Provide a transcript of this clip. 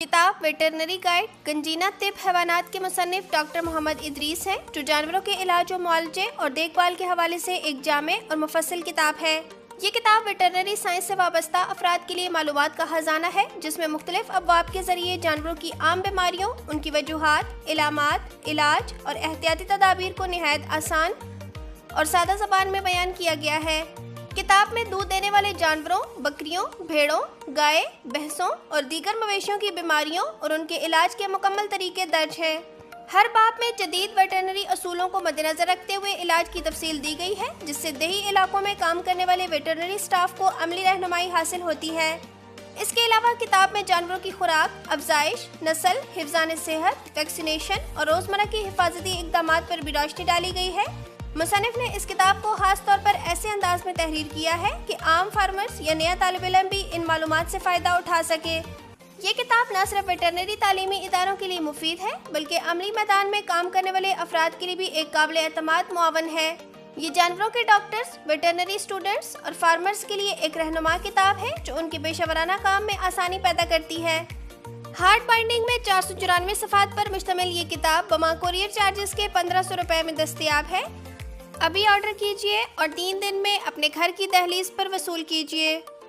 किताब veterinary guide गंजीना तिब हैवानात के मुसन्निफ doctor Mohammad Idris हैं, जो जानवरों के इलाज और मुआलजे और देखभाल के हवाले से एक जामे और मुफस्सिल किताब है। ये किताब वेटरनरी साइंस से वाबस्ता अफराद के लिए मालूमात का खजाना है, जिसमें मुख्तलिफ अबवाब के जरिए जानवरों की आम बीमारियों, उनकी वजूहात, इलामात, इलाज और एहतियाती तदाबीर को निहायत आसान और सादा ज़बान में बयान किया गया है। किताब में दूध देने वाले जानवरों, बकरियों, भेड़ों, गाय, भैंसों और दीगर मवेशियों की बीमारियों और उनके इलाज के मुकम्मल तरीके दर्ज हैं। हर बाब में जदीद वेटरनरी असूलों को मद्देनजर रखते हुए इलाज की तफसील दी गई है, जिससे देही इलाकों में काम करने वाले वेटरनरी स्टाफ को अमली रहनुमाई हासिल होती है। इसके अलावा किताब में जानवरों की खुराक, अफजाइश, नस्ल, हिफ्ज़ान सेहत, वैक्सीनेशन और रोज़मर्रा की हिफाजती इक़दामात पर भी रोशनी डाली गई है। मुसन्निफ ने इस किताब को खास तौर पर ऐसे अंदाज में तहरीर किया है कि आम फार्मर्स या नया तालिब इल्म भी इन मालूमात से फ़ायदा उठा सके। ये किताब न सिर्फ वेटरनरी तालीमी इदारों के लिए मुफीद है, बल्कि अमली मैदान में काम करने वाले अफराद के लिए भी एक काबिल एतमाद मुआवन है। ये जानवरों के डॉक्टर्स, वेटरनरी स्टूडेंट्स और फार्मर्स के लिए एक रहनुमा किताब है, जो उनके पेशेवराना काम में आसानी पैदा करती है। हार्ड बाइंडिंग में 494 सफ़हात पर मुश्तमिल ये किताब बमा कोरियर चार्जेस के 1500 रुपए में दस्तयाब है। अभी ऑर्डर कीजिए और 3 दिन में अपने घर की दहलीज पर वसूल कीजिए।